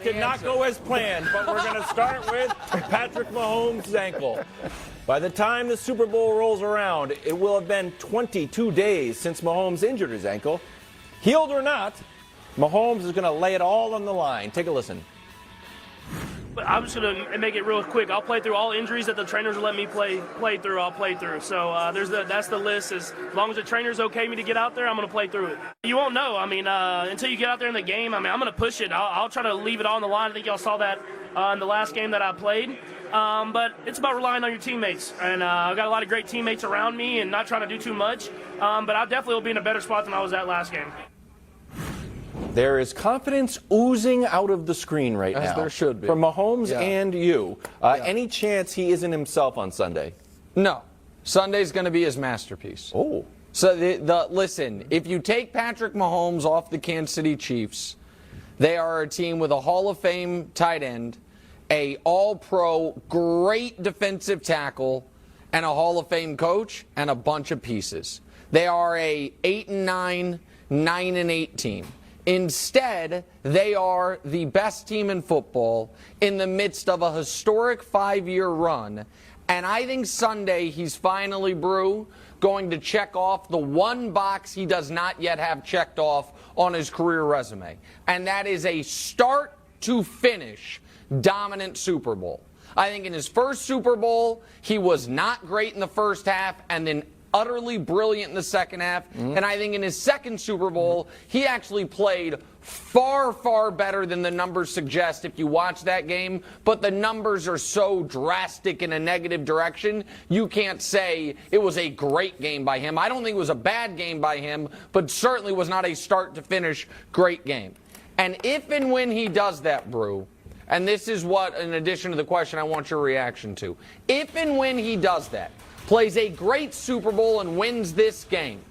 Did not go as planned, but we're going to start with Patrick Mahomes' ankle. By the time the Super Bowl rolls around, it will have been 22 days since Mahomes injured his ankle. Healed or not, Mahomes is going to lay it all on the line. Take a listen. But I'm just going to make it real quick. I'll play through all injuries that the trainers will let me play through. I'll play through. So that's the list. As long as the trainer's okay me to get out there, I'm going to play through it. You won't know. I mean, until you get out there in the game, I'm going to push it. I'll try to leave it all on the line. I think y'all saw that in the last game that I played. But it's about relying on your teammates. And I've got a lot of great teammates around me and not trying to do too much. But I definitely will be in a better spot than I was at last game. There is confidence oozing out of the screen right now. As there should be. From Mahomes and you. Any chance he isn't himself on Sunday? No. Sunday's going to be his masterpiece. Oh. So, listen, if you take Patrick Mahomes off the Kansas City Chiefs, they are a team with a Hall of Fame tight end, a all-pro, great defensive tackle, and a Hall of Fame coach, and a bunch of pieces. They are a 8-9, 9-8 team. Instead, they are the best team in football in the midst of a historic 5-year run. And I think Sunday he's finally, Brew, going to check off the one box he does not yet have checked off on his career resume. And that is a start to finish dominant Super Bowl. I think in his first Super Bowl, he was not great in the first half and then utterly brilliant in the second half. And I think in his second Super Bowl, he actually played far, far better than the numbers suggest if you watch that game. But the numbers are so drastic in a negative direction, you can't say it was a great game by him. I don't think it was a bad game by him, but certainly was not a start-to-finish great game. And if and when he does that, Brew, and this is what, in addition to the question, I want your reaction to. If and when he does that, plays a great Super Bowl and wins this game,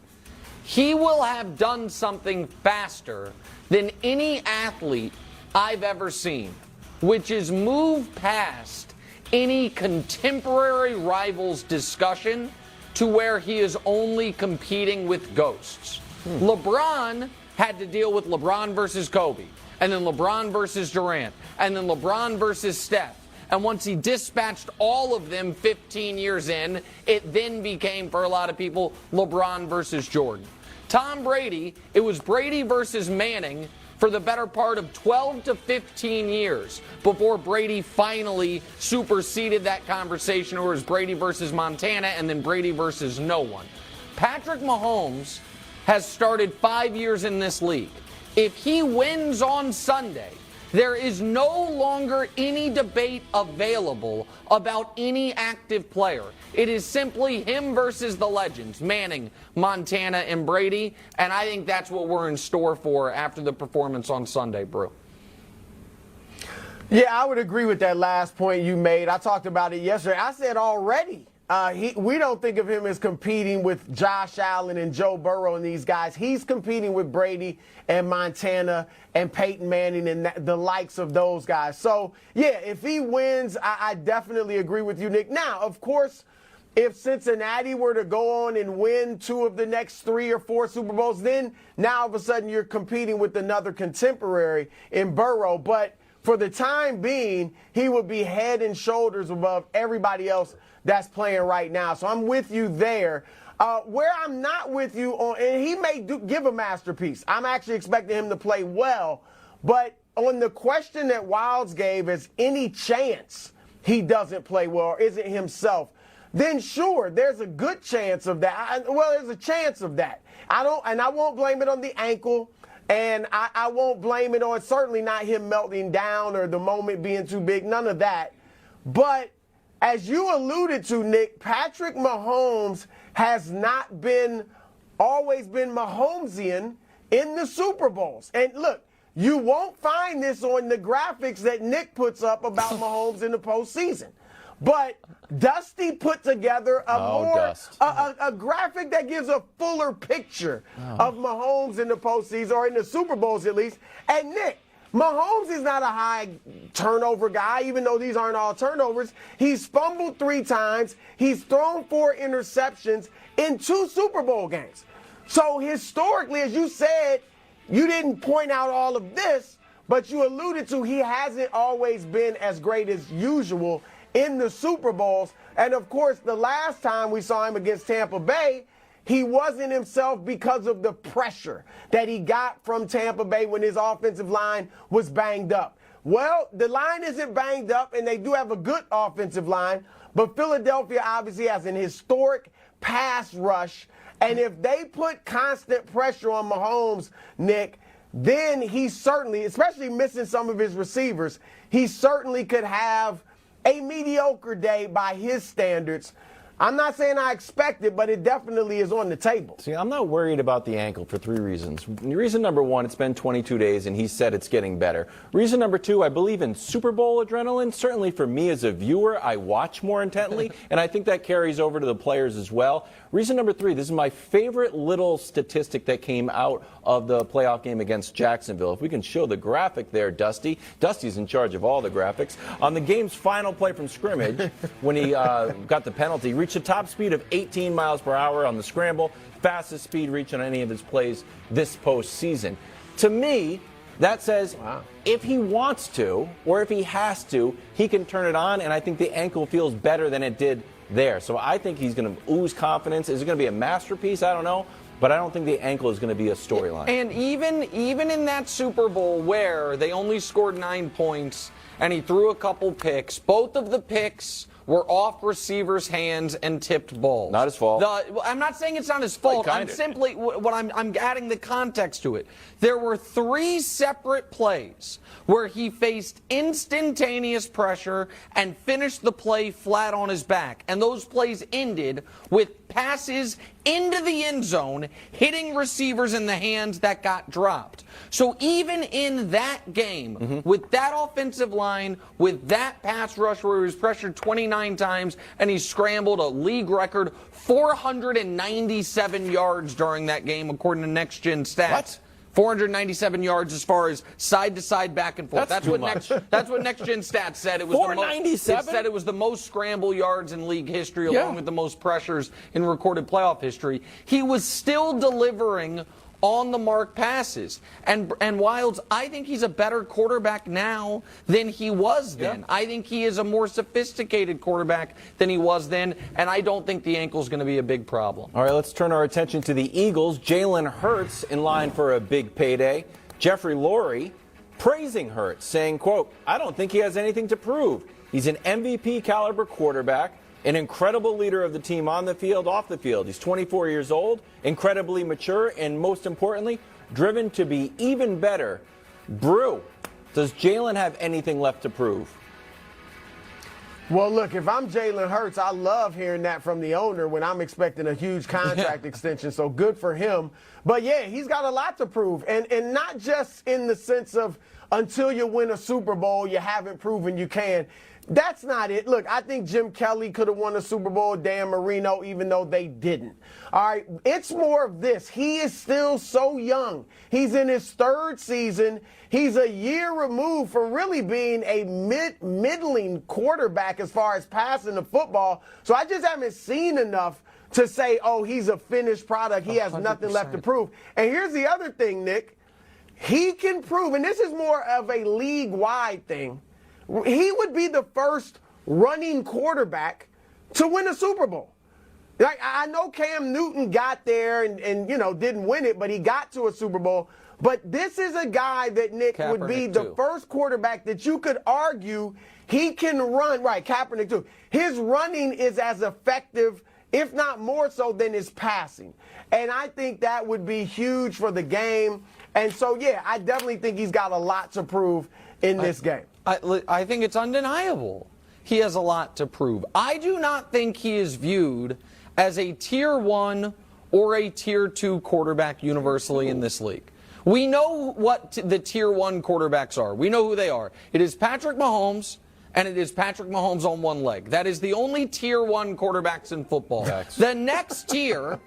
he will have done something faster than any athlete I've ever seen, which is move past any contemporary rivals discussion to where he is only competing with ghosts. LeBron had to deal with LeBron versus Kobe, and then LeBron versus Durant, and then LeBron versus Steph. And once he dispatched all of them 15 years in, it then became, for a lot of people, LeBron versus Jordan. Tom Brady, it was Brady versus Manning for the better part of 12 to 15 years before Brady finally superseded that conversation, where it was Brady versus Montana and then Brady versus no one. Patrick Mahomes has started 5 years in this league. If he wins on Sunday, there is no longer any debate available about any active player. It is simply him versus the legends, Manning, Montana, and Brady, and I think that's what we're in store for after the performance on Sunday, Brew. Yeah, I would agree with that last point you made. I talked about it yesterday. I said already, we don't think of him as competing with Josh Allen and Joe Burrow and these guys. He's competing with Brady and Montana and Peyton Manning and the likes of those guys. So, yeah, if he wins, I definitely agree with you, Nick. Now, of course, if Cincinnati were to go on and win 2 of the next 3 or 4 Super Bowls, then now all of a sudden you're competing with another contemporary in Burrow. But for the time being, he would be head and shoulders above everybody else that's playing right now. So I'm with you there. Where I'm not with you on, and he may give a masterpiece. I'm actually expecting him to play well. But on the question that Wilds gave, is any chance he doesn't play well or isn't himself, then sure, there's a good chance of that. There's a chance of that. I won't blame it on the ankle. And I won't blame it on, certainly not him melting down or the moment being too big, none of that. But as you alluded to, Nick, Patrick Mahomes has not always been Mahomesian in the Super Bowls. And look, you won't find this on the graphics that Nick puts up about Mahomes in the postseason. But Dusty put together a graphic that gives a fuller picture of Mahomes in the postseason, or in the Super Bowls at least. And Nick, Mahomes is not a high turnover guy, even though these aren't all turnovers. He's fumbled 3 times. He's thrown 4 interceptions in 2 Super Bowl games. So historically, as you said, you didn't point out all of this, But you alluded to he hasn't always been as great as usual in the Super Bowls. And, of course, the last time we saw him against Tampa Bay, he wasn't himself because of the pressure that he got from Tampa Bay when his offensive line was banged up. Well, the line isn't banged up, and they do have a good offensive line, but Philadelphia obviously has an historic pass rush. And if they put constant pressure on Mahomes, Nick, then he certainly, especially missing some of his receivers, he certainly could have a mediocre day by his standards. I'm not saying I expect it, but it definitely is on the table. See, I'm not worried about the ankle for 3 reasons. Reason number 1, it's been 22 days, and he said it's getting better. Reason number 2, I believe in Super Bowl adrenaline. Certainly for me as a viewer, I watch more intently, and I think that carries over to the players as well. Reason number 3, this is my favorite little statistic that came out of the playoff game against Jacksonville. If we can show the graphic there, Dusty. Dusty's in charge of all the graphics. On the game's final play from scrimmage, when he got the penalty, reached a top speed of 18 miles per hour on the scramble, fastest speed reached on any of his plays this postseason. To me, that says if he wants to or if he has to, he can turn it on, and I think the ankle feels better than it did there. So I think he's going to ooze confidence. Is it going to be a masterpiece? I don't know. But I don't think the ankle is going to be a storyline. And even in that Super Bowl where they only scored 9 points and he threw a couple picks, both of the picks were off receivers' hands and tipped balls. Not his fault. I'm not saying it's not his fault. I'm simply I'm adding the context to it. There were 3 separate plays where he faced instantaneous pressure and finished the play flat on his back. And those plays ended with passes into the end zone, hitting receivers in the hands that got dropped. So even in that game, with that offensive line, with that pass rush where he was pressured 29 times and he scrambled a league record 497 yards during that game, according to Next Gen Stats. What? 497 yards as far as side to side, back and forth. That's what Next Gen Stats said. It was 497. It said it was the most scramble yards in league history, along with the most pressures in recorded playoff history. He was still delivering on the mark passes. And Wilds, I think he's a better quarterback now than he was then. I think he is a more sophisticated quarterback than he was then, and I don't think the ankle's going to be a big problem. All right, let's turn our attention to the Eagles. Jalen Hurts in line for a big payday. Jeffrey Lurie praising Hurts, saying, quote, "I don't think he has anything to prove. He's an MVP caliber quarterback, an incredible leader of the team on the field, off the field. He's 24 years old, incredibly mature, and most importantly, driven to be even better." Brew, does Jalen have anything left to prove? Well, look, if I'm Jalen Hurts, I love hearing that from the owner when I'm expecting a huge contract extension, so good for him. But, yeah, he's got a lot to prove, and not just in the sense of until you win a Super Bowl, you haven't proven you can. That's not it. Look, I think Jim Kelly could have won a Super Bowl, Dan Marino, even though they didn't. All right, it's more of this. He is still so young. He's in his 3rd season. He's a year removed from really being a middling quarterback as far as passing the football. So I just haven't seen enough to say, oh, he's a finished product. He has 100%. Nothing left to prove. And here's the other thing, Nick. He can prove, and this is more of a league-wide thing, he would be the first running quarterback to win a Super Bowl. Like, I know Cam Newton got there and didn't win it, but he got to a Super Bowl. But this is a guy that, Nick, would be the first quarterback that you could argue he can run. Right, Kaepernick too. His running is as effective, if not more so, than his passing. And I think that would be huge for the game. And so, yeah, I definitely think he's got a lot to prove in this game. I think it's undeniable. He has a lot to prove. I do not think he is viewed as a Tier 1 or a Tier 2 quarterback universally in this league. We know what the Tier 1 quarterbacks are. We know who they are. It is Patrick Mahomes, and it is Patrick Mahomes on one leg. That is the only Tier 1 quarterbacks in football. The next tier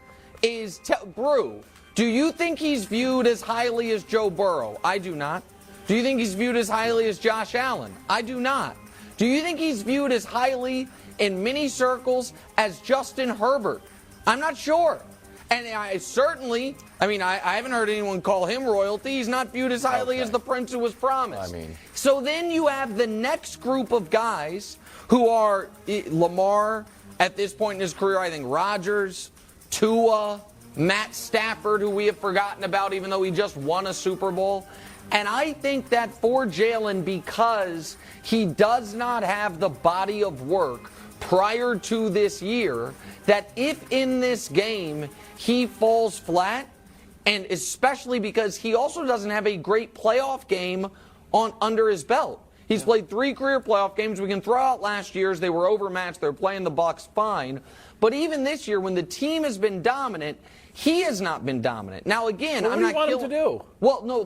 is Brew. Do you think he's viewed as highly as Joe Burrow? I do not. Do you think he's viewed as highly as Josh Allen? I do not. Do you think he's viewed as highly in many circles as Justin Herbert? I'm not sure. And I haven't heard anyone call him royalty. He's not viewed as highly as the prince who was promised. So then you have the next group of guys who are Lamar at this point in his career, I think Rodgers, Tua, Matt Stafford, who we have forgotten about even though he just won a Super Bowl. And I think that for Jalen, because he does not have the body of work prior to this year, that if in this game he falls flat, and especially because he also doesn't have a great playoff game under his belt. He's played 3 career playoff games. We can throw out last year's. They were overmatched. They're playing the Bucs fine. But even this year, when the team has been dominant, he has not been dominant. Now, again, I'm not killing him to do. Well, no,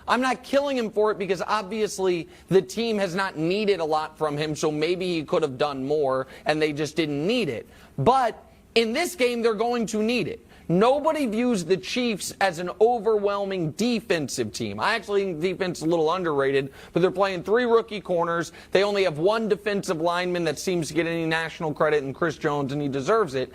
I'm not killing him for it because obviously the team has not needed a lot from him, so maybe he could have done more and they just didn't need it. But in this game, they're going to need it. Nobody views the Chiefs as an overwhelming defensive team. I actually think defense is a little underrated, but they're playing 3 rookie corners. They only have 1 defensive lineman that seems to get any national credit in Chris Jones, and he deserves it.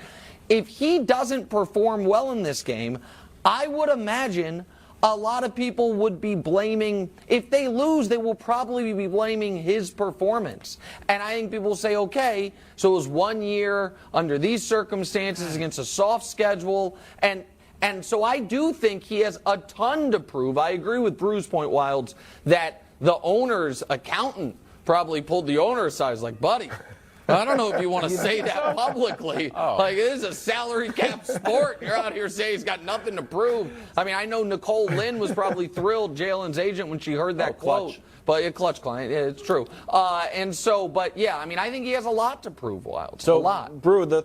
If he doesn't perform well in this game, I would imagine a lot of people would be blaming, if they lose, they will probably be blaming his performance. And I think people will say, okay, so it was 1 year under these circumstances against a soft schedule. And so I do think he has a ton to prove. I agree with Bruce Point Wilds that the owner's accountant probably pulled the owner aside, like, buddy, I don't know if you want to say that publicly. Like, it is a salary cap sport. You're out here saying he's got nothing to prove. I mean, I know Nicole Lynn was probably thrilled, Jalen's agent, when she heard that quote. But a clutch client, yeah, it's true. But yeah, I mean, I think he has a lot to prove, Wild. So, a lot. Brew, the